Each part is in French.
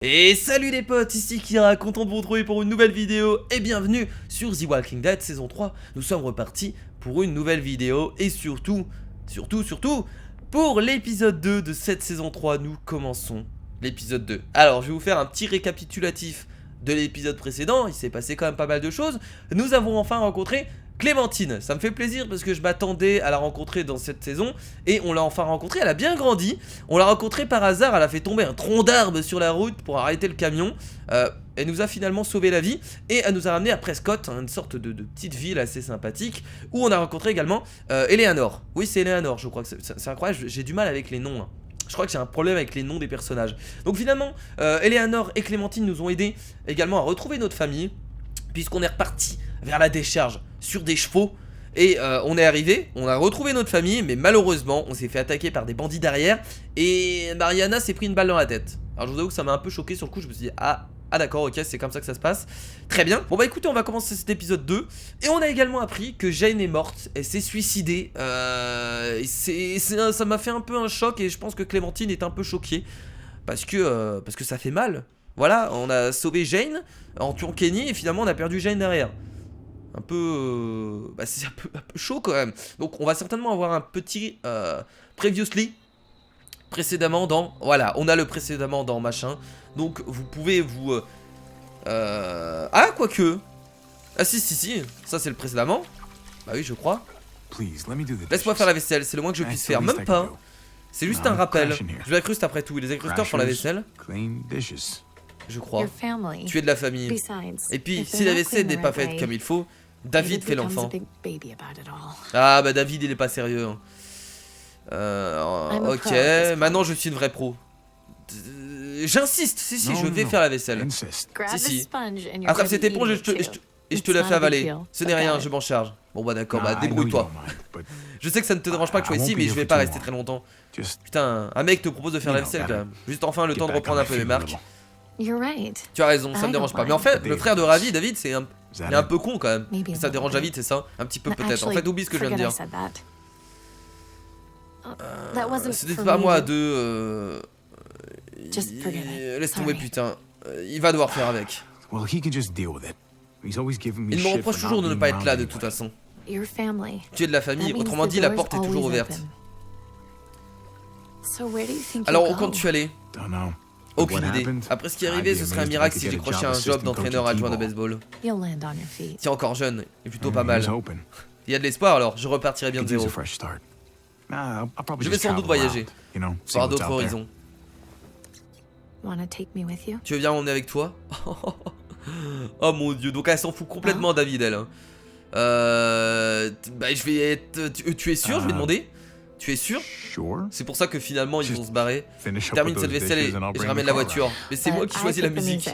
Et salut les potes, ici Kira, content de vous retrouver pour une nouvelle vidéo et bienvenue sur The Walking Dead saison 3. Nous sommes repartis pour une nouvelle vidéo et surtout, pour l'épisode 2 de cette saison 3, nous commençons l'épisode 2. Alors je vais vous faire un petit récapitulatif de l'épisode précédent, il s'est passé quand même pas mal de choses. Nous avons enfin rencontré Clémentine, ça me fait plaisir parce que je m'attendais à la rencontrer dans cette saison et on l'a enfin rencontrée, elle a bien grandi. On l'a rencontrée par hasard, elle a fait tomber un tronc d'arbre sur la route pour arrêter le camion. Elle nous a finalement sauvé la vie et elle nous a ramené à Prescott, une sorte de petite ville assez sympathique où on a rencontré également Eleanor. Oui, c'est Eleanor, je crois que c'est incroyable, j'ai du mal avec les noms. Je crois que j'ai un problème avec les noms des personnages. Donc finalement, Eleanor et Clémentine nous ont aidé également à retrouver notre famille puisqu'on est reparti vers la décharge sur des chevaux et on est arrivé, on a retrouvé notre famille, mais malheureusement on s'est fait attaquer par des bandits derrière et Mariana s'est pris une balle dans la tête. Alors je vous avoue que ça m'a un peu choqué sur le coup, je me suis dit ah d'accord, ok, c'est comme ça que ça se passe. Très bien, bon bah écoutez, on va commencer cet épisode 2 et on a également appris que Jane est morte, elle s'est suicidée. Ça m'a fait un peu un choc et je pense que Clémentine est un peu choquée parce que ça fait mal. Voilà, on a sauvé Jane en tuant Kenny et finalement on a perdu Jane derrière. Un peu... c'est un peu chaud quand même. Donc on va certainement avoir un petit previously précédemment dans... Voilà, on a le précédemment dans machin. Donc vous pouvez vous... Ah, quoique. Ah si, ça c'est le précédemment. Bah oui, je crois. Laisse-moi faire la vaisselle, c'est le moins que je puisse faire. Même pas. C'est juste un rappel. Je vais incruste après tout. Les incrusteurs font la vaisselle. Je crois. Tu es de la famille. Et puis, si la vaisselle n'est pas faite comme il faut, David fait l'enfant. Ah bah David il est pas sérieux. Ok, maintenant je suis une vraie pro. J'insiste, si, je vais faire la vaisselle. Si. Attrape cette éponge et je te la fais avaler. Ce n'est rien, je m'en charge. Bon bah d'accord, bah débrouille-toi. Je sais que ça ne te dérange pas que je sois ici, mais je vais pas rester très longtemps. Putain, un mec te propose de faire la vaisselle quand même. Juste enfin le temps de reprendre un peu mes marques. Tu as raison, ça me dérange pas. Mais en fait, le frère de Ravi, David, il est un peu con quand même. Ça dérange David, c'est ça? Un petit peu peut-être. En fait, oublie ce que je viens de dire. C'était pas moi de... Laisse tomber putain. Il va devoir faire avec. Il me reproche toujours de ne pas être là de toute façon. Tu es de la famille, autrement dit la porte est toujours ouverte. Alors quand tu allais? Aucune idée. Après ce qui est arrivé, ce serait un miracle si décrochais un job d'entraîneur adjoint de baseball. Tu es encore jeune et plutôt pas mal. Il y a de l'espoir alors, je repartirai bien de zéro. Je vais sans doute voyager, voir d'autres horizons. Tu veux bien m'emmener avec toi? Oh mon dieu, donc elle s'en fout complètement David elle. Bah je vais être... Tu es sûr, je vais demander? Tu es sûr? C'est pour ça que finalement ils vont se barrer. Je termine cette vaisselle et je ramène la voiture. Mais c'est moi qui choisis la musique.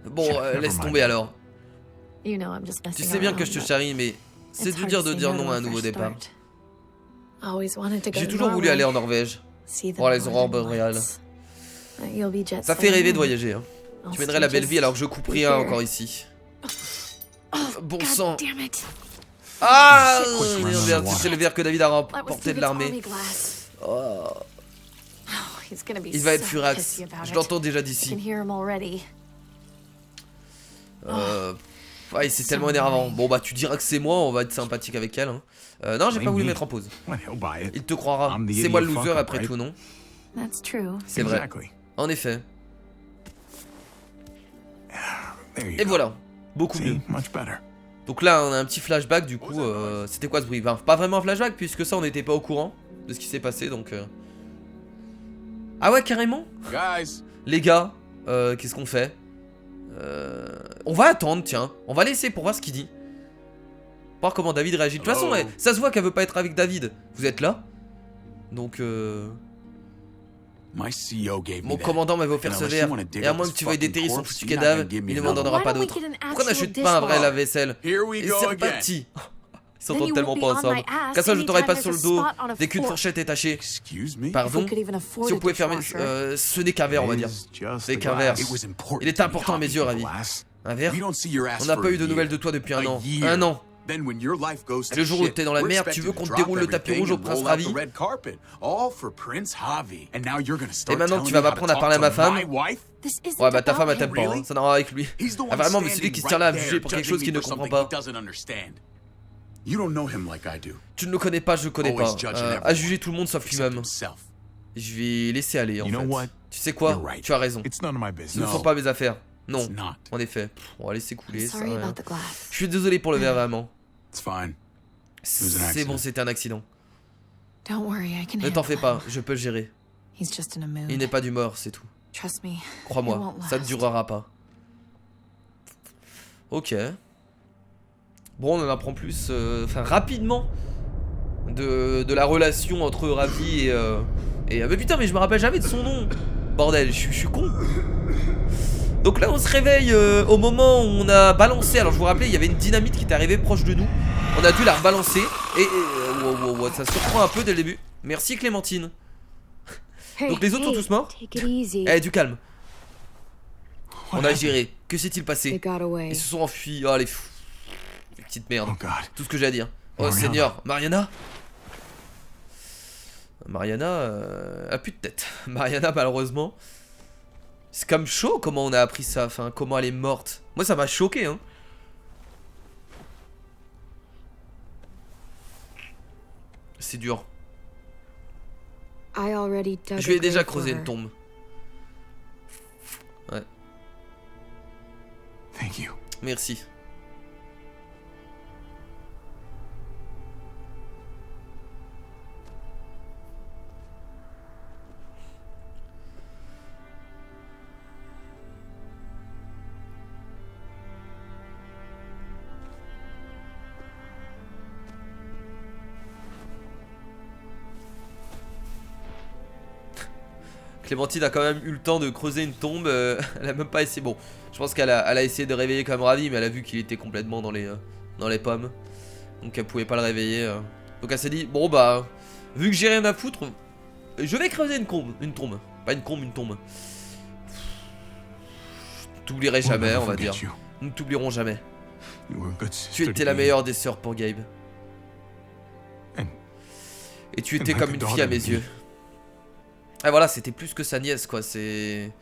Bon, laisse tomber alors. Tu sais bien que je te charrie, mais c'est dur de dire non à un nouveau départ. J'ai toujours voulu aller en Norvège, voir les aurores boréales. Ça fait rêver de voyager. Hein. Tu mènerais la belle vie alors que je coupe rien encore ici. Bon sang. Ah, c'est le verre que David a remporté de l'armée. Oh. Il va être furax. Je l'entends déjà d'ici. Ouais, c'est tellement énervant. Bon bah tu diras que c'est moi, on va être sympathique avec elle. Hein. Non, j'ai pas voulu mettre en pause. Il te croira. C'est moi le loser après tout, non? C'est vrai. En effet. Et voilà. Beaucoup mieux. Donc là on a un petit flashback du coup, c'était quoi ce bruit? Enfin, pas vraiment un flashback puisque ça on n'était pas au courant de ce qui s'est passé donc... Ah ouais carrément? Les gars, qu'est-ce qu'on fait? On va attendre tiens, on va laisser pour voir ce qu'il dit. Voir comment David réagit. De toute façon ça se voit qu'elle veut pas être avec David. Vous êtes là? Donc mon commandant m'avait offert ce verre, et à moins que tu veuilles déterrer son foutu cadavre, il ne m'en donnera pas d'autre. Pourquoi n'achètes pas un vrai lave-vaisselle? Et c'est reparti. Ils s'entendent tellement pas ensemble. Qu'à ça je t'aurais pas sur le dos dès qu'une fourchette est tachée. Pardon? Si on pouvait fermer... ce n'est qu'un verre on va dire. C'est qu'un verre. Il est important à mes yeux, Ravi. Un verre? On n'a pas eu de nouvelles de toi depuis un an. Un an. Le jour où t'es dans la merde, tu veux qu'on te déroule le tapis rouge au prince Ravi. Et maintenant tu vas m'apprendre à parler à ma femme. Ouais bah ta femme elle t'aime pas, hein. Ça n'a rien à voir avec lui. Ah vraiment, mais c'est lui qui se tient là à me juger pour quelque chose qu'il ne comprend pas. Tu ne le connais pas, je le connais pas. À juger tout le monde sauf lui-même. Je vais laisser aller en fait. Tu sais quoi? Tu as raison. Ce ne sont pas mes affaires. Non, en effet. On va laisser couler, ça. Je suis désolé pour le verre vraiment. C'est bon, c'était un accident. Ne t'en fais pas, je peux le gérer. Il n'est pas d'humeur, c'est tout. Crois-moi, ça ne durera pas. Ok. Bon, on en apprend plus, enfin rapidement, de la relation entre Ravi et... Mais putain, mais je me rappelle jamais de son nom. Bordel, je suis con. Donc là on se réveille au moment où on a balancé. Alors je vous rappelais, il y avait une dynamite qui était arrivée proche de nous. On a dû la rebalancer. Et wow, ça surprend un peu dès le début. Merci Clémentine. Donc les autres sont tous morts. Eh, du calme. On a géré. Que s'est-il passé? Ils se sont enfuis. Oh les fous. Les petites merdes. Tout ce que j'ai à dire. Oh Seigneur. Mariana a plus de tête. Mariana malheureusement. C'est comme chaud comment on a appris ça, enfin comment elle est morte. Moi ça m'a choqué hein. C'est dur. Je vais déjà creuser une tombe. Ouais. Merci. Clémentine a quand même eu le temps de creuser une tombe. Elle a même pas essayé. Bon, je pense qu'elle a essayé de réveiller quand même Ravi, mais elle a vu qu'il était complètement dans les pommes. Donc elle pouvait pas le réveiller. Donc elle s'est dit, bon bah, vu que j'ai rien à foutre, je vais creuser une tombe. Pas une combe, une tombe. T'oublierai jamais, on va dire. Nous t'oublierons jamais. Tu étais la meilleure des sœurs pour Gabe. Et tu étais comme une fille à mes yeux. Ah voilà, c'était plus que sa nièce quoi, c'est...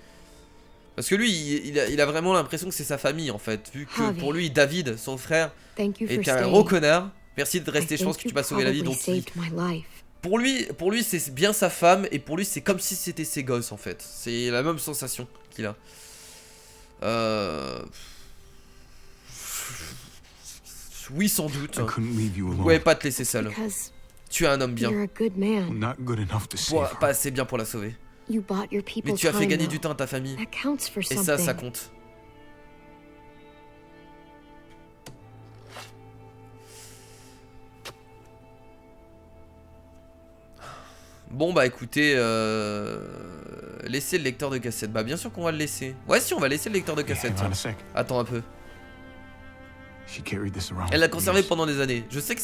Parce que lui, il a vraiment l'impression que c'est sa famille en fait. Vu que pour lui, David, son frère, est un gros connard. Merci de rester, je pense que tu m'as sauvé la vie. Donc pour lui c'est bien sa femme. Et pour lui c'est comme si c'était ses gosses en fait. C'est la même sensation qu'il a. Oui sans doute. Je pouvais pas te laisser seul. Tu es un homme bien. Pas assez bien pour la sauver. Mais tu as fait gagner du temps à ta famille. Et ça compte. Bon bah écoutez, laissez le lecteur de cassette. Bah bien sûr qu'on va le laisser. Ouais si, on va laisser le lecteur de cassette. Attends un peu. Elle l'a conservé pendant des années. Je sais que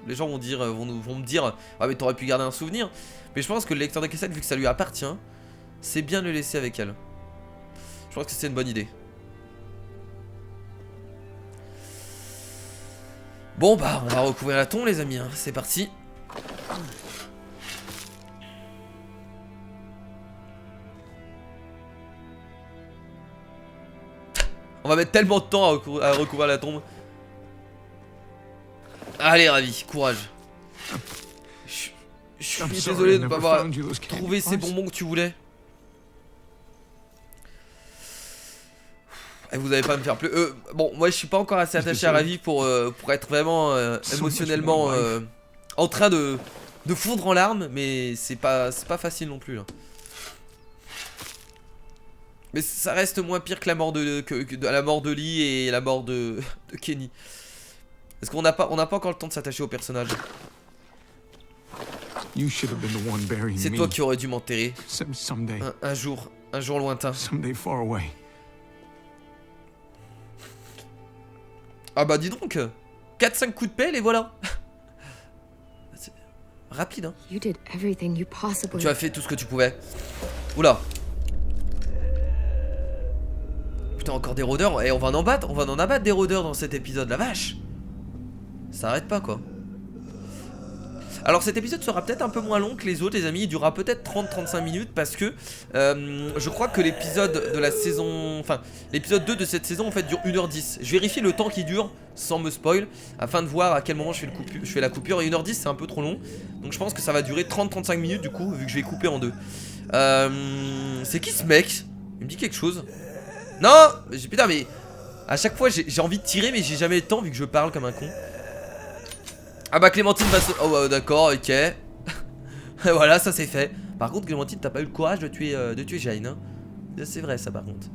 les gens vont me dire ah mais t'aurais pu garder un souvenir. Mais je pense que le lecteur de cassette, vu que ça lui appartient, c'est bien de le laisser avec elle. Je pense que c'est une bonne idée. Bon bah on va recouvrir la tombe les amis hein. C'est parti. On va mettre tellement de temps à recouvrir la tombe. Allez Ravi, courage. Je suis désolé de ne pas avoir trouvé ces bonbons que tu voulais. Et vous allez pas me faire pleurer. Bon, moi je suis pas encore assez attaché à Ravi pour être vraiment émotionnellement en train de fondre en larmes. Mais c'est pas facile non plus là. Mais ça reste moins pire que la mort la mort de Lee et la mort de Kenny. Parce qu'on n'a pas encore le temps de s'attacher au personnage. C'est toi qui aurais dû m'enterrer. Un jour lointain. Ah bah dis donc, 4-5 coups de pelle et voilà. Rapide hein. Tu as fait tout ce que tu pouvais. Oula. Putain, encore des rôdeurs. Et on va en abattre des rôdeurs dans cet épisode, la vache. Ça arrête pas quoi. Alors cet épisode sera peut-être un peu moins long que les autres les amis, il durera peut-être 30-35 minutes parce que je crois que l'épisode de la saison, enfin l'épisode 2 de cette saison en fait dure 1h10. Je vérifie le temps qui dure sans me spoil afin de voir à quel moment je fais la coupure et 1h10 c'est un peu trop long. Donc je pense que ça va durer 30-35 minutes du coup vu que je vais couper en deux. C'est qui ce mec? Il me dit quelque chose. Non, putain mais à chaque fois j'ai envie de tirer mais j'ai jamais le temps vu que je parle comme un con. Ah bah Clémentine va se... Oh d'accord, ok. Voilà, ça c'est fait. Par contre Clémentine, t'as pas eu le courage de tuer Jane hein. C'est vrai ça par contre.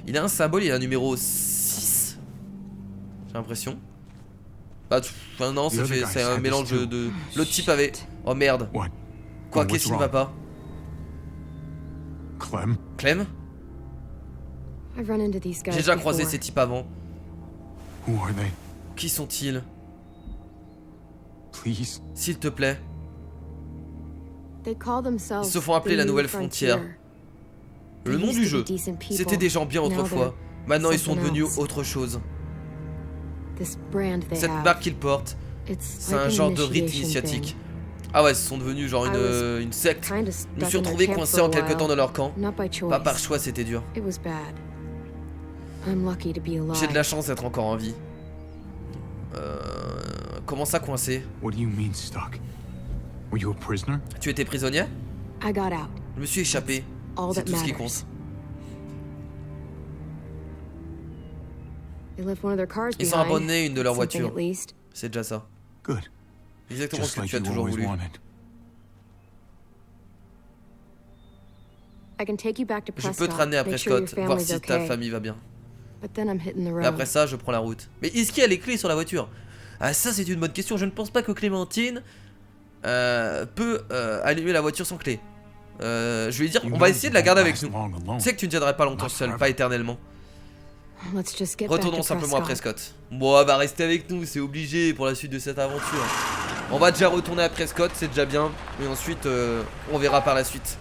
Il a un symbole, il a un numéro 6. J'ai l'impression. Bah enfin, non, c'est un mélange de... L'autre type avait... Oh merde. Quoi, qu'est-ce qui ne va pas? Clem? J'ai déjà croisé ces types avant. Qui sont-ils? S'il te plaît. Ils se font appeler la Nouvelle Frontière. Le nom du jeu. C'était des gens bien autrefois. Maintenant ils sont devenus autre chose. Cette marque qu'ils portent, c'est un genre de rite initiatique. Ah ouais, ils sont devenus genre une secte. Je me suis retrouvé coincé en quelque temps dans leur camp. Pas par choix, c'était dur. J'ai de la chance d'être encore en vie. Comment ça coincé? Tu étais prisonnier? Je me suis échappé. C'est tout ce qui compte. Ils ont abandonné une de leurs voitures. C'est déjà ça. Exactement ce que tu as toujours voulu. Je peux te ramener à Prescott, voir si ta famille va bien. Et après ça, je prends la route. Mais est-ce qu'il y a les clés sur la voiture? Ah ça c'est une bonne question, je ne pense pas que Clémentine peut allumer la voiture sans clé. Je vais lui dire, on va essayer de la garder avec nous. Tu sais que tu ne tiendrais pas longtemps seul, pas éternellement. Retournons simplement à Prescott. Bon, elle va rester avec nous, c'est obligé pour la suite de cette aventure. On va déjà retourner à Prescott, c'est déjà bien. Et ensuite, on verra par la suite.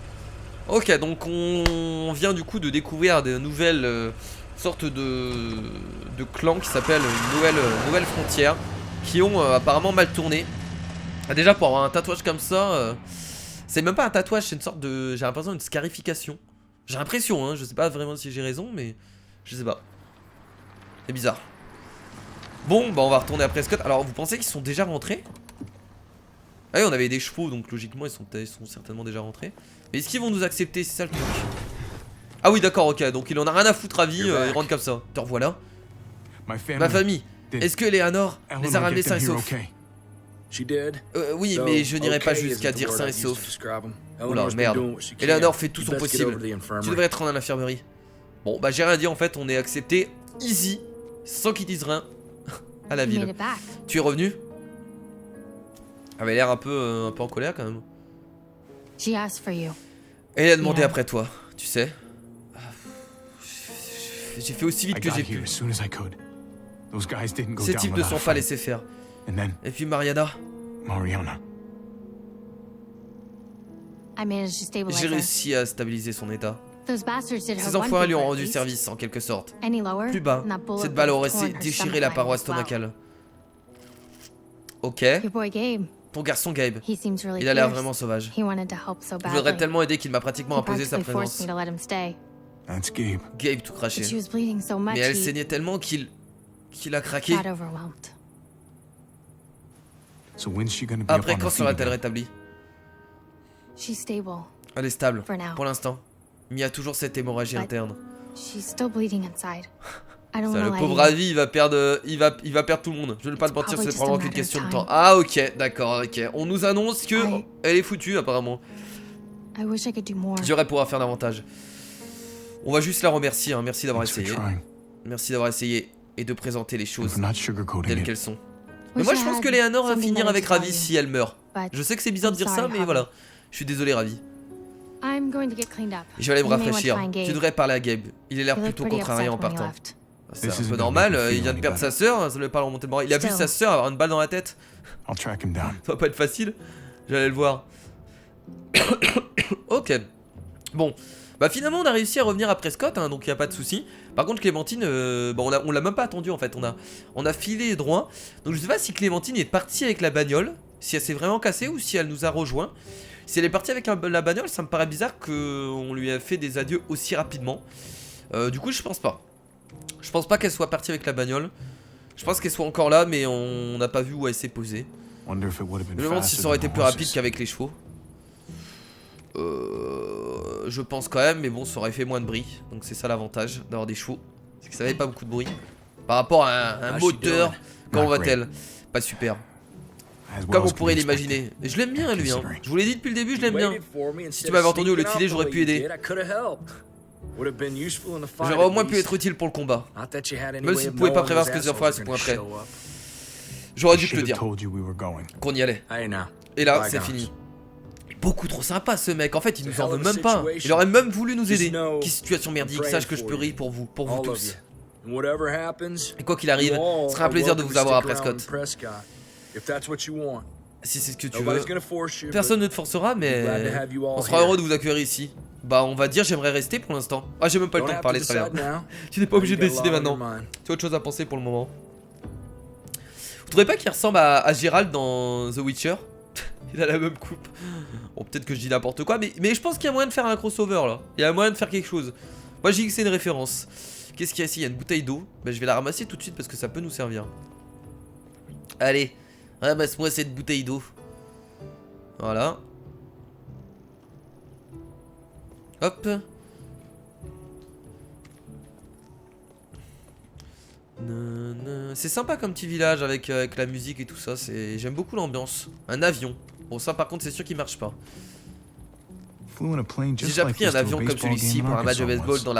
Ok, donc on vient du coup de découvrir de nouvelles sortes de clans qui s'appellent une nouvelle frontière. Qui ont apparemment mal tourné. Déjà pour avoir un tatouage comme ça, c'est même pas un tatouage, c'est une sorte de... J'ai l'impression d'une scarification. J'ai l'impression, hein, je sais pas vraiment si j'ai raison, mais je sais pas. C'est bizarre. Bon, bah on va retourner à Prescott. Alors vous pensez qu'ils sont déjà rentrés? Ah oui, on avait des chevaux, donc logiquement ils sont certainement déjà rentrés. Mais est-ce qu'ils vont nous accepter? C'est ça le truc. Ah oui d'accord, ok, donc il en a rien à foutre à vie, il rentre comme ça. Te revoilà. Ma famille. Est-ce que Eleanor les a ramenés sains et saufs? Oui, mais je n'irai pas jusqu'à dire sains et saufs. Oula, merde. Eleanor fait tout son possible. Tu devrais être à l'infirmerie. Bon, bah j'ai rien dit en fait, on est accepté easy, sans qu'ils disent rien, à la ville. Tu es revenu? Elle avait l'air un peu en colère quand même. Elle a demandé après toi, tu sais. J'ai fait aussi vite que j'ai pu. Ces types ne sont pas laissés faire. Et puis Mariana. J'ai réussi à stabiliser son état. Ces enfoirés lui ont rendu service en quelque sorte. Plus bas, cette balle aurait déchiré la paroi stomacale. Ok. Ton garçon Gabe, il a l'air vraiment sauvage. Je voudrais tellement aider qu'il m'a pratiquement imposé sa présence. Gabe tout craché. Mais elle saignait tellement qu'il a craqué. Après, quand sera-t-elle rétablie? Elle est stable, pour l'instant. Mais il y a toujours cette hémorragie interne. Le pauvre Ravi, il va perdre tout le monde. Je ne vais pas te mentir, c'est probablement qu'une question de temps. Ah ok, d'accord, ok. On nous annonce que elle est foutue apparemment. J'aurais pouvoir faire davantage. On va juste la remercier, hein. Merci d'avoir essayé. Merci d'avoir essayé et de présenter les choses telles qu'elles sont. Mais moi je pense que Eleanor va finir avec Ravi si elle meurt. Je sais que c'est bizarre de dire ça, mais voilà. Je suis désolé Ravi. Je vais aller me rafraîchir. Tu devrais parler à Gabe. Il a l'air plutôt contrarié en partant. C'est un peu normal, il vient de perdre sa sœur, ça ne veut pas remonter le moral. Il a vu sa sœur avoir une balle dans la tête. Ça va pas être facile. J'allais le voir. Ok. Bon, Bah finalement on a réussi à revenir à Prescott, hein, donc il n'y a pas de souci. Par contre Clémentine, bah, on l'a même pas attendu en fait, on a filé droit. Donc je sais pas si Clémentine est partie avec la bagnole, si elle s'est vraiment cassée ou si elle nous a rejoint. Si elle est partie avec la bagnole, ça me paraît bizarre qu'on lui ait fait des adieux aussi rapidement. Du coup je pense pas. Je pense pas qu'elle soit partie avec la bagnole. Je pense qu'elle soit encore là, mais on n'a pas vu où elle s'est posée. Je me demande si ça aurait été plus rapide qu'avec les chevaux. Je pense quand même, mais bon, ça aurait fait moins de bruit. Donc c'est ça l'avantage d'avoir des chevaux. C'est que ça n'avait pas beaucoup de bruit. Par rapport à un moteur, comment va-t-elle? Pas super. Comme on pourrait l'imaginer. Je l'aime bien lui, hein. Je vous l'ai dit depuis le début, je l'aime bien. Si tu m'avais entendu au lieu de filer, j'aurais pu aider. J'aurais au moins pu être utile pour le combat. Même si tu ne pouvais pas prévoir ce que ce ferait à ce point près. J'aurais dû te le dire. Qu'on y allait. Et là, c'est fini. Beaucoup trop sympa ce mec, en fait il nous en veut même pas. Il aurait même voulu nous aider. Quelle situation merdique, sache que je peux rire pour vous tous. Et quoi qu'il arrive, ce sera un plaisir de vous avoir à Prescott. Si c'est ce que tu veux. Personne ne te forcera, mais on sera heureux de vous accueillir ici. Bah on va dire j'aimerais rester pour l'instant. Ah j'ai même pas le temps de parler, très bien. Tu n'es pas obligé de décider maintenant. Tu as autre chose à penser pour le moment. Vous trouvez pas qu'il ressemble à Gérald dans The Witcher? Il a la même coupe. Bon peut-être que je dis n'importe quoi, mais je pense qu'il y a moyen de faire un crossover là. Il y a moyen de faire quelque chose. Moi j'ai dit que c'est une référence. Qu'est-ce qu'il y a ici? Il y a une bouteille d'eau. Bah je vais la ramasser tout de suite parce que ça peut nous servir. Allez, ramasse-moi cette bouteille d'eau. Voilà. Hop. C'est sympa comme petit village avec la musique et tout ça. J'aime beaucoup l'ambiance. Un avion. Bon ça par contre c'est sûr qu'il marche pas. J'ai déjà pris un avion comme celui-ci pour un match de baseball dans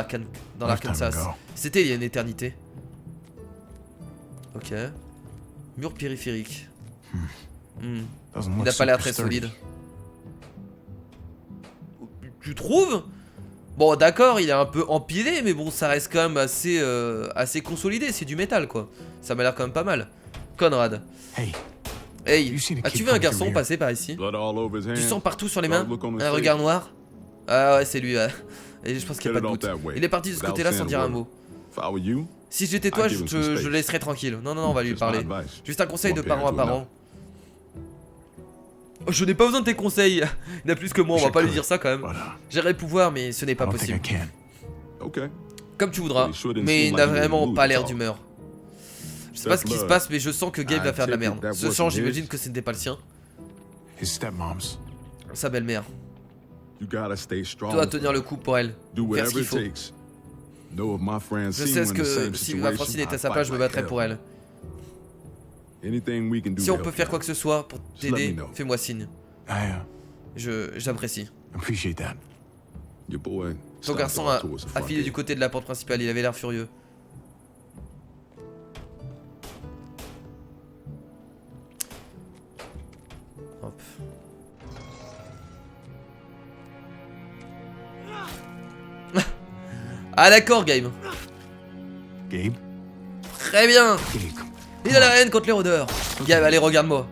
l'Arkansas. C'était il y a une éternité. Ok. Mur périphérique. Il n'a pas l'air très solide. Tu trouves? Bon d'accord, il est un peu empilé, mais bon ça reste quand même assez consolidé, c'est du métal quoi. Ça m'a l'air quand même pas mal. Conrad. Hey, as-tu vu un garçon passer par ici? Du sang partout sur les mains, un regard noir. Ah ouais c'est lui, et je pense qu'il n'y a pas de doute. Il est parti de ce côté-là sans dire un mot. Si j'étais toi, je le laisserais tranquille. Non, on va lui parler. Juste un conseil de parent à parent. Oh, je n'ai pas besoin de tes conseils. Il n'a plus que moi, on va pas lui dire ça quand même. J'aurais le pouvoir, mais ce n'est pas possible. Comme tu voudras, mais il n'a vraiment pas l'air d'humeur. Je sais pas ce qui se passe, mais je sens que Gabe va faire de la merde. Ce chant, j'imagine que ce n'était pas le sien. Sa belle-mère. Tu dois tenir le coup pour elle. Faire ce qu'il faut. Je sais que si ma Francine était à sa place, je me battrais pour elle. Si on peut faire quoi que ce soit pour t'aider, fais-moi signe. J'apprécie. Ton garçon a filé du côté de la porte principale, il avait l'air furieux. Hop. Ah d'accord, Gabe. Très bien. Il a la haine contre les rôdeurs. Gabe, allez, regarde-moi.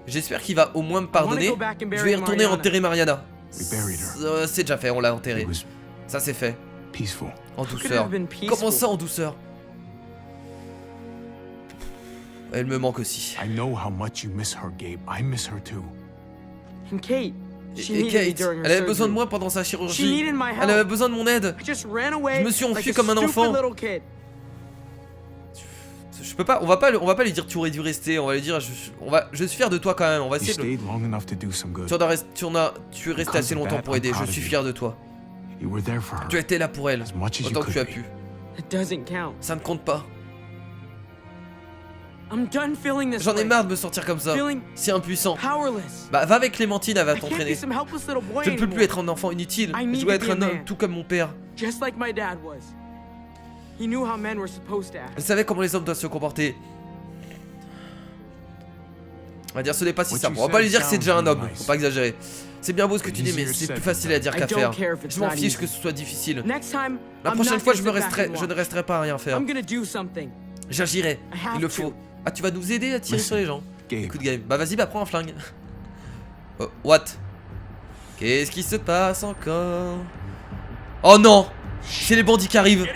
J'espère qu'il va au moins me pardonner. Je vais y retourner enterrer Mariana. C'est déjà fait, on l'a enterré. Ça c'est fait. En douceur. Comment ça en douceur? Elle me manque aussi. Et Kate, elle avait besoin de moi pendant sa chirurgie. Elle avait besoin de mon aide. Je me suis enfui comme un enfant. Je peux pas, on va pas lui dire tu aurais dû rester, on va lui dire je suis fier de toi quand même, on va essayer de... Tu es resté assez longtemps pour aider, je suis fier de toi. Tu as été là pour elle, autant que tu as pu. Ça ne compte pas. J'en ai marre de me sentir comme ça, si impuissant. Bah va avec Clémentine, elle va t'entraîner. Je ne peux plus être un enfant inutile, je dois être un homme tout comme mon père. Il savait comment les hommes doivent se comporter. On va dire ce n'est pas si simple. On va pas lui dire que c'est déjà un homme, faut pas exagérer. C'est bien beau ce que tu dis, mais c'est plus facile à dire qu'à faire. Je m'en fiche que ce soit difficile. La prochaine fois, je ne resterai pas à rien faire. J'agirai, il le faut. Ah, tu vas nous aider à tirer sur les gens. Écoute, Gabe, bah vas-y, bah prends un flingue. Oh, what? Qu'est-ce qui se passe encore? Oh non, c'est les bandits qui arrivent.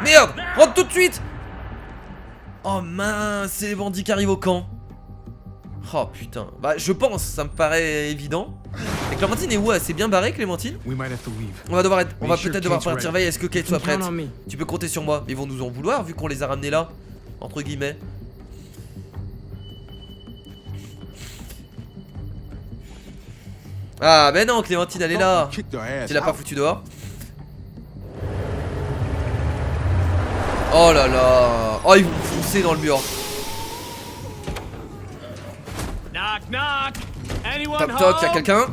Merde, rentre tout de suite. Oh mince, c'est les bandits qui arrivent au camp. Oh putain, bah je pense, ça me paraît évident. Et Clémentine est où? C'est bien barré, Clémentine? On va peut-être devoir partir. Veille, est-ce que Kate soit prête? Tu peux compter sur moi. Ils vont nous en vouloir vu qu'on les a ramenés là, entre guillemets. Ah mais non, Clémentine elle est là. Tu l'as pas foutu dehors? Oh là là. Oh, ils vont foncer dans le mur. Toc toc, y'a quelqu'un?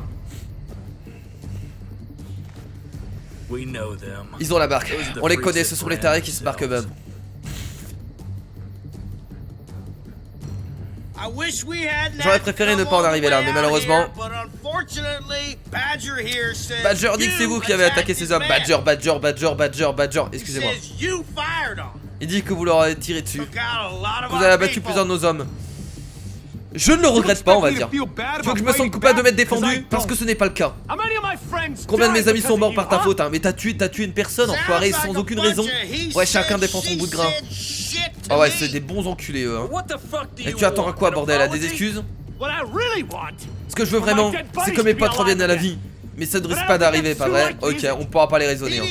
Ils ont la barque. On les connaît, ce sont les tarés qui se barquent eux-mêmes. J'aurais préféré ne pas en arriver là, mais malheureusement Badger dit que c'est vous qui avez attaqué ces hommes. Badger, excusez-moi. Il dit que vous leur avez tiré dessus. Vous avez abattu plusieurs de nos hommes. Je ne le regrette pas, on va dire. Tu veux que je me sente coupable de m'être défendu? Parce que ce n'est pas le cas. Combien de mes amis sont morts par ta faute, hein? Mais t'as tué une personne, enfoiré, sans aucune raison. Ouais, chacun défend son bout de grain. Ah ouais, c'est des bons enculés eux, hein. Et tu attends à quoi, bordel? À des excuses? Ce que je veux vraiment, c'est que mes potes reviennent à la vie. Mais ça ne risque pas d'arriver, pas vrai? Ok, on pourra pas les raisonner, hein.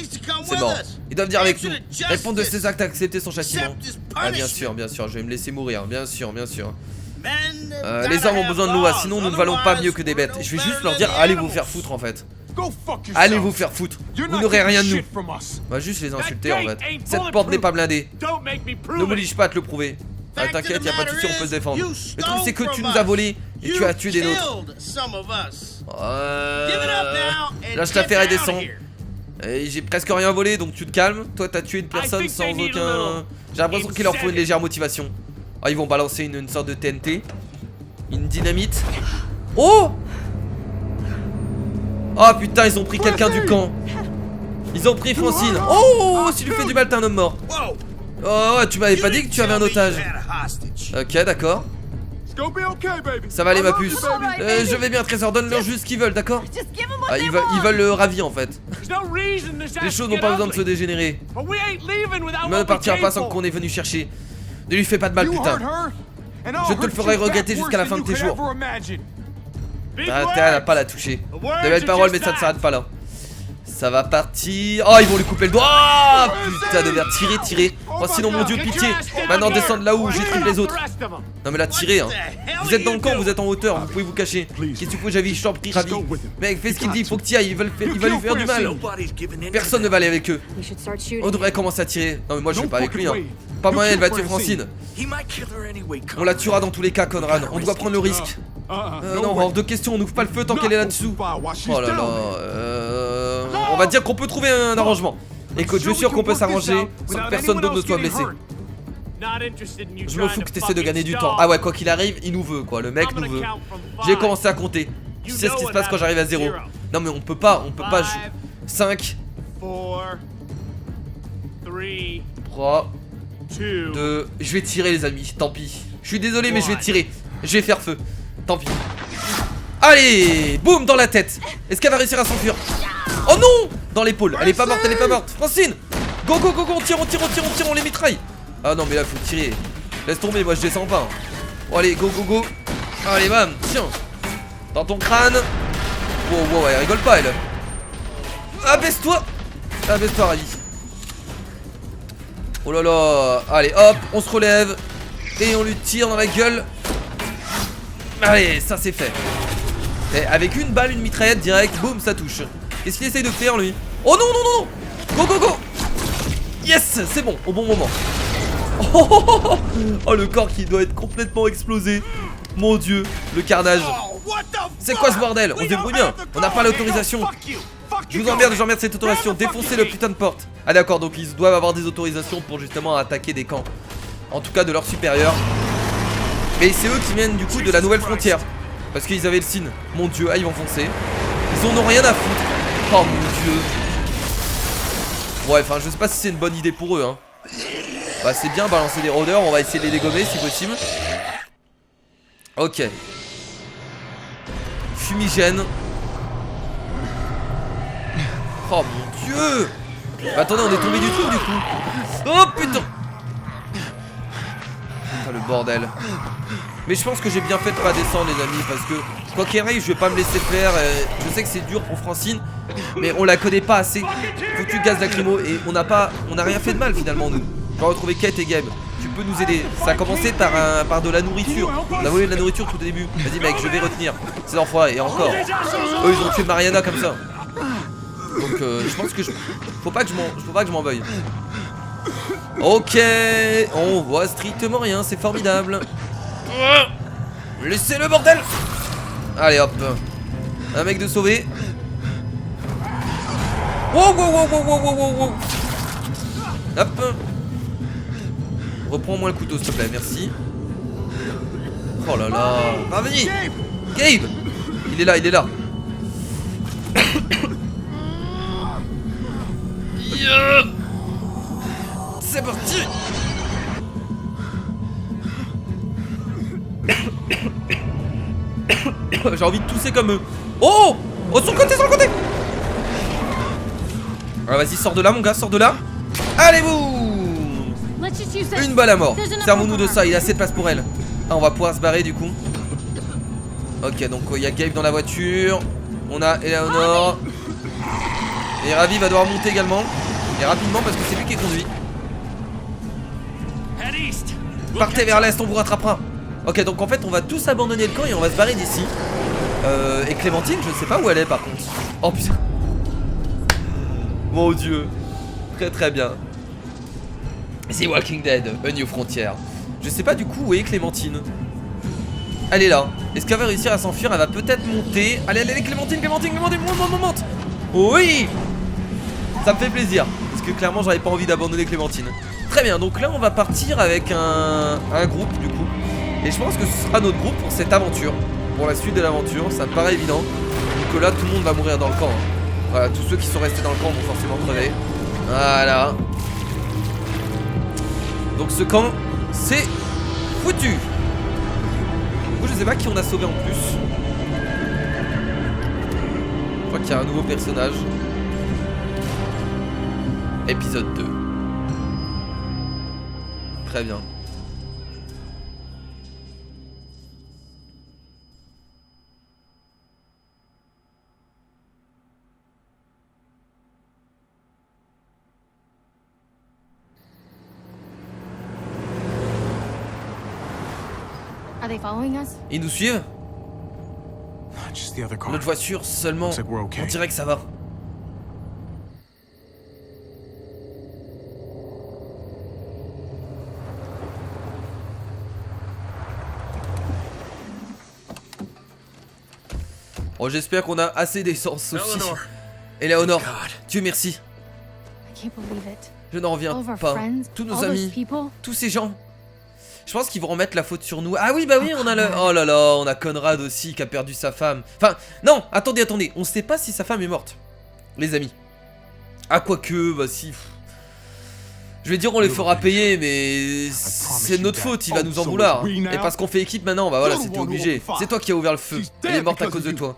C'est mort. Ils doivent venir avec nous. Répondre de ses actes à accepter son châtiment. Ah bien sûr, je vais me laisser mourir, bien sûr. Les hommes ont besoin de nous, sinon nous ne valons pas mieux que des bêtes. Et je vais juste leur dire, allez vous faire foutre en fait. Allez vous faire foutre. Vous n'aurez rien de nous. On va juste les insulter en fait. Cette porte n'est pas blindée. Ne m'oblige pas à te le prouver. Ah, t'inquiète, y'a pas de soucis, on peut se défendre. Le truc c'est que tu nous as volé et tu as tué des nôtres. Lâche l'affaire et descends. J'ai presque rien volé donc tu te calmes. Toi t'as tué une personne sans aucun... J'ai l'impression qu'il leur faut une légère motivation. Ah, ils vont balancer une sorte de TNT. Une dynamite. Oh! Oh putain, ils ont pris quelqu'un du camp. Ils ont pris Francine. Oh, si tu lui fais du mal, t'es un homme mort. Oh, tu m'avais pas dit que tu avais un otage. Ok, d'accord. Ça va aller ma puce. Je vais bien, Trésor, donne-leur juste ce qu'ils veulent, d'accord? Ah, ils veulent le ravi en fait. Les choses n'ont pas besoin de se dégénérer. Il ne partira pas sans qu'on est venu chercher. Ne lui fais pas de mal, putain. Je te le ferai regretter jusqu'à la fin de tes jours. T'as intérêt à pas la toucher. De belles paroles, mais ça ne s'arrête pas là. Ça va partir. Oh, ils vont lui couper le doigt. Oh, putain de merde. Tirez. Oh, sinon, mon dieu, pitié. Maintenant, descends de là où j'ai triplé les autres. Non, mais là, tirez, hein. Vous êtes dans le camp, vous êtes en hauteur. Vous pouvez vous cacher. Qu'est-ce que tu fais, Javi? Je t'en prie, Ravi. Mec, fais ce qu'il dit. Il faut que tu y ailles. Il va lui faire du mal. Personne ne va aller avec eux. On devrait commencer à tirer. Non, mais moi, je vais pas avec lui, hein. Pas moyen, elle va tuer Francine. On la tuera dans tous les cas, Conrad. On doit prendre le risque. Non, hors de question, on n'ouvre pas le feu tant qu'elle est là-dessous. Oh là là. On va dire qu'on peut trouver un arrangement. Écoute, je suis sûr qu'on peut s'arranger sans que personne d'autre ne soit blessé. Je me fous que t'essaies de gagner du temps. Ah ouais, quoi qu'il arrive, il nous veut quoi. Le mec nous veut. J'ai commencé à compter. Tu sais ce qui se passe quand j'arrive à 0. Non mais on peut pas 5 3 2. Je vais tirer les amis, tant pis. Je suis désolé mais je vais tirer. Je vais faire feu. Tant pis. Allez, boum, dans la tête. Est-ce qu'elle va réussir à s'enfuir? Oh non, dans l'épaule. Elle est pas morte. Francine, go, on tire, on les mitraille. Ah non mais là faut tirer. Laisse tomber, moi je descends pas. Bon allez, go. Allez bam, tiens. Dans ton crâne. Wow, elle rigole pas elle. Abaisse-toi, Ravi. Oh là là. Allez hop, on se relève. Et on lui tire dans la gueule. Allez, ça c'est fait. Et avec une balle, une mitraillette direct, boum, ça touche. Qu'est-ce qu'il essaye de faire lui? Oh non. Go. Yes, c'est bon, au bon moment. Oh, le corps qui doit être complètement explosé. Mon dieu, le carnage. C'est quoi ce bordel? On se débrouille bien. On n'a pas l'autorisation. Je vous emmerde cette autorisation. Défoncez le putain de porte. Ah d'accord, donc ils doivent avoir des autorisations pour justement attaquer des camps. En tout cas de leurs supérieurs. Mais c'est eux qui viennent du coup de la nouvelle frontière. Parce qu'ils avaient le signe. Mon dieu, ils vont foncer. Ils en ont rien à foutre. Oh mon dieu. Ouais, enfin je sais pas si c'est une bonne idée pour eux hein. Bah c'est bien balancer des rôdeurs. On va essayer de les dégommer si possible. Ok. Fumigène. Oh mon dieu. Attendez, on est tombé du truc du coup. Oh putain. Ah, le bordel. Mais je pense que j'ai bien fait de pas descendre les amis, parce que quoi qu'il arrive je vais pas me laisser faire. Je sais que c'est dur pour Francine, mais on la connaît pas assez. Foutu gaz lacrymo et on n'a rien fait de mal finalement nous. On va retrouver Kate et Gabe. Tu peux nous aider. Ça a commencé par de la nourriture. On a volé de la nourriture tout au début. Vas-y mec, je vais retenir. C'est l'enfoiré. Et encore. Eux ils ont tué Mariana comme ça. Donc je pense que faut pas que je m'en veuille. Ok, on voit strictement rien, c'est formidable. Laissez le bordel. Allez hop. Un mec de sauvé. Wow wow wow wow wow wow wow. Hop. Reprends-moi le couteau s'il te plaît, merci. Oh là là. Ah vas-y Gabe. Il est là, il est là. Yeah. C'est parti. J'ai envie de tousser comme eux. Oh. Oh sur le côté, sur le côté. Ah vas-y, sors de là mon gars, sors de là. Allez vous. Une balle à mort. Servons-nous de ça, il y a assez de place pour elle. Ah, on va pouvoir se barrer du coup. Ok, donc il y a Gabe dans la voiture. On a Eleanor. Et Ravi va devoir monter également. Et rapidement parce que c'est lui qui conduit. Partez vers l'est, on vous rattrapera. Ok, donc en fait on va tous abandonner le camp et on va se barrer d'ici. Et Clémentine, je ne sais pas où elle est par contre. Oh putain. Mon dieu. Très très bien. The Walking Dead, A New Frontier. Je sais pas du coup où est Clémentine. Elle est là. Est-ce qu'elle va réussir à s'enfuir? Elle va peut-être monter. Allez, allez, Clémentine, monte. Oui. Ça me fait plaisir. Parce que clairement j'avais pas envie d'abandonner Clémentine. Très bien, donc là on va partir avec un groupe du coup. Et je pense que ce sera notre groupe pour cette aventure. Pour la suite de l'aventure, ça me paraît évident. Donc là tout le monde va mourir dans le camp. Voilà, tous ceux qui sont restés dans le camp vont forcément crever. Voilà. Donc ce camp, c'est foutu. Du coup, je sais pas qui on a sauvé en plus. Je crois qu'il y a un nouveau personnage. Épisode 2. Très bien. Ils nous suivent? Notre voiture seulement. On dirait que ça va. Oh, j'espère qu'on a assez d'essence aussi. Eleanor, Dieu merci. Je n'en reviens pas. Tous nos amis, tous ces gens. Je pense qu'ils vont remettre la faute sur nous. Ah oui, bah oui, on a le... Oh là là, on a Conrad aussi qui a perdu sa femme. Enfin, non, attendez. On sait pas si sa femme est morte, les amis. Ah, quoique, bah si... Je vais dire on les fera payer, mais c'est de notre faute, il va nous en vouloir. Et parce qu'on fait équipe maintenant, bah voilà, c'était obligé. C'est toi qui as ouvert le feu, elle est morte à cause de toi.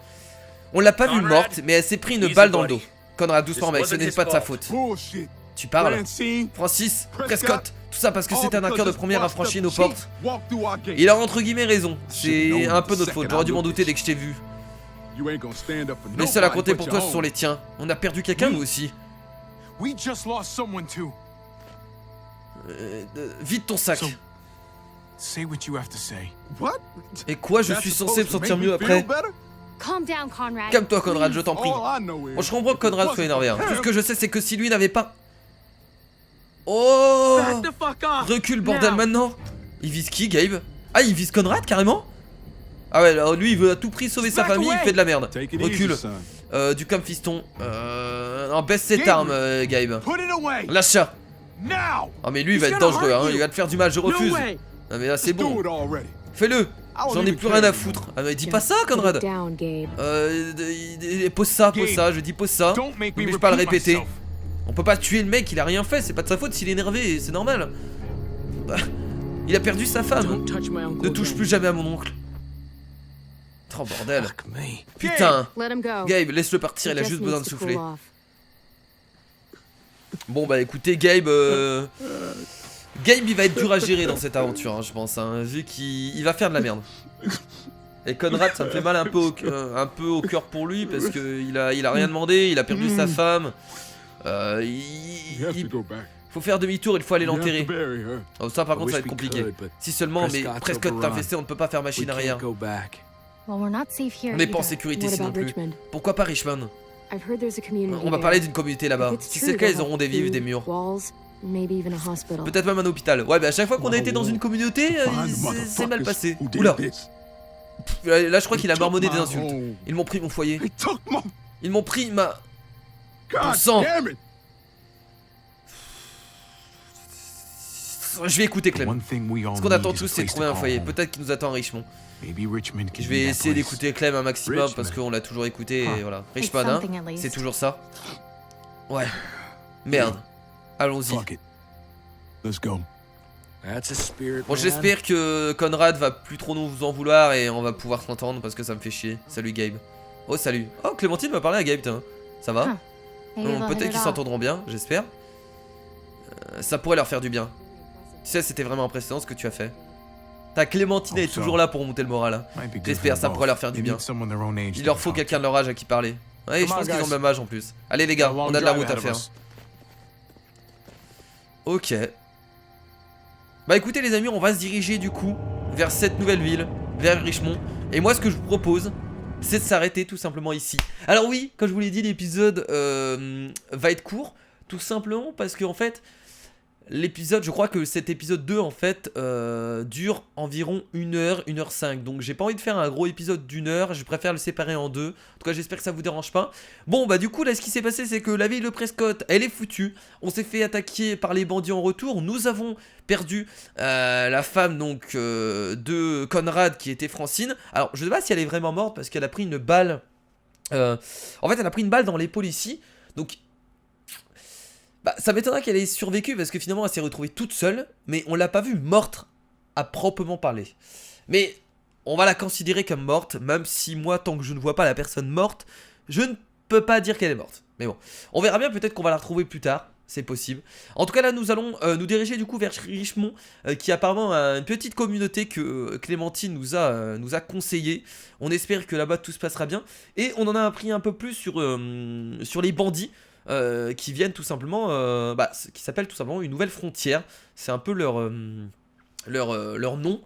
On l'a pas vue morte, mais elle s'est pris une balle dans le dos. Conrad, doucement mec, ce n'est pas de sa faute. Tu parles? Francis, Prescott, tout ça parce que c'est un hacker de première à franchir nos portes. Il a entre guillemets raison, c'est un peu notre faute, j'aurais dû m'en douter dès que je t'ai vu. Les seuls à compter pour toi ce sont les tiens. On a perdu quelqu'un nous aussi. Vite ton sac. Et quoi, je suis censé me sentir mieux après? Calme-toi Conrad, je t'en prie. Bon, je comprends que Conrad soit énervé hein. Tout ce que je sais c'est que si lui n'avait pas... Oh, recule bordel maintenant. Il vise qui, Gabe? Ah, il vise Conrad carrément? Ah ouais, alors lui il veut à tout prix sauver sa famille, il fait de la merde. Recule. Du calme fiston. Non, baisse cette arme Gabe. Lâche ça. Ah mais lui il va être dangereux hein, il va te faire du mal, je refuse. Non mais là c'est bon. Fais-le. J'en ai plus rien à foutre. Ah mais dis pas ça Conrad. Pose ça, je dis pose ça. N'oblige pas à le répéter. On peut pas tuer le mec, il a rien fait, c'est pas de sa faute s'il est énervé, c'est normal. Bah, il a perdu sa femme. Ne touche plus jamais à mon oncle. Oh bordel. Putain. Gabe, laisse-le partir, il a juste besoin de souffler. Bon bah écoutez Gabe, Gabe il va être dur à gérer dans cette aventure, hein, je pense, hein, vu qu'il va faire de la merde. Et Conrad, ça me fait mal un peu au cœur pour lui parce que il a rien demandé, il a perdu sa femme. Il faut faire demi-tour, il faut aller l'enterrer. Oh, ça par contre ça va être compliqué. Si seulement, mais Prescott est infesté, on ne peut pas faire machine arrière. On n'est pas en sécurité ici non plus. Pourquoi pas Richmond? On va parler d'une communauté là-bas. Si c'est le cas, ils auront des vivres, des murs. Peut-être même un hôpital. Ouais, mais à chaque fois qu'on a été dans une communauté, c'est mal passé. Oula. Là, je crois qu'il a marmonné des insultes. Ils m'ont pris mon foyer. Ils m'ont pris ma... Mon sang. Je vais écouter Clem. Ce qu'on attend tous, c'est de trouver un foyer. Peut-être qu'il nous attend à Richmond. Je vais essayer d'écouter Clem un maximum parce qu'on l'a toujours écouté et voilà. Richmond, hein, c'est toujours ça. Ouais. Merde. Allons-y. Bon, j'espère que Conrad va plus trop nous en vouloir et on va pouvoir s'entendre parce que ça me fait chier. Salut Gabe. Oh, salut. Oh, Clémentine va parler à Gabe, tiens. Ça va? Peut-être qu'ils s'entendront bien, j'espère. Ça pourrait leur faire du bien. Tu sais, c'était vraiment impressionnant ce que tu as fait. Ta Clémentine est toujours là pour monter le moral. Hein. J'espère, ça pourrait leur faire du bien. Il leur faut quelqu'un de leur âge à qui parler. Ouais, je pense qu'ils ont le même âge en plus. Allez les gars, on a de la route à faire. Ok. Bah écoutez les amis, on va se diriger du coup vers cette nouvelle ville, vers Richmond. Et moi ce que je vous propose, c'est de s'arrêter tout simplement ici. Alors oui, comme je vous l'ai dit, l'épisode va être court. Tout simplement parce que en fait... L'épisode, je crois que cet épisode 2 en fait dure environ 1h, 1h05. Donc j'ai pas envie de faire un gros épisode d'1 heure, je préfère le séparer en deux. En tout cas j'espère que ça vous dérange pas. Bon bah du coup là ce qui s'est passé c'est que la ville de Prescott elle est foutue. On s'est fait attaquer par les bandits en retour. Nous avons perdu la femme donc de Conrad qui était Francine. Alors je sais pas si elle est vraiment morte parce qu'elle a pris une balle. En fait elle a pris une balle dans l'épaule ici. Donc... Bah, ça m'étonnerait qu'elle ait survécu parce que finalement elle s'est retrouvée toute seule, mais on l'a pas vue morte à proprement parler. Mais on va la considérer comme morte, même si moi tant que je ne vois pas la personne morte, je ne peux pas dire qu'elle est morte. Mais bon, on verra bien, peut-être qu'on va la retrouver plus tard, c'est possible. En tout cas là nous allons nous diriger du coup vers Richmond, qui apparemment a une petite communauté que Clémentine nous a conseillé. On espère que là-bas tout se passera bien. Et on en a appris un peu plus sur les bandits. Qui viennent tout simplement, qui s'appelle tout simplement une nouvelle frontière. C'est un peu leur nom,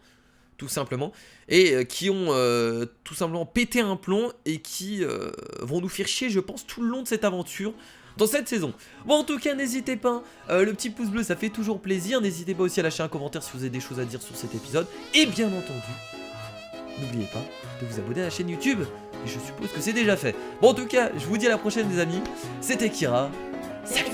tout simplement. Et qui ont tout simplement pété un plomb et qui vont nous faire chier, je pense, tout le long de cette aventure. Dans cette saison. Bon en tout cas n'hésitez pas, le petit pouce bleu ça fait toujours plaisir. N'hésitez pas aussi à lâcher un commentaire si vous avez des choses à dire sur cet épisode. Et bien entendu, n'oubliez pas de vous abonner à la chaîne YouTube. Et je suppose que c'est déjà fait. Bon en tout cas, je vous dis à la prochaine les amis. C'était Kira. Salut.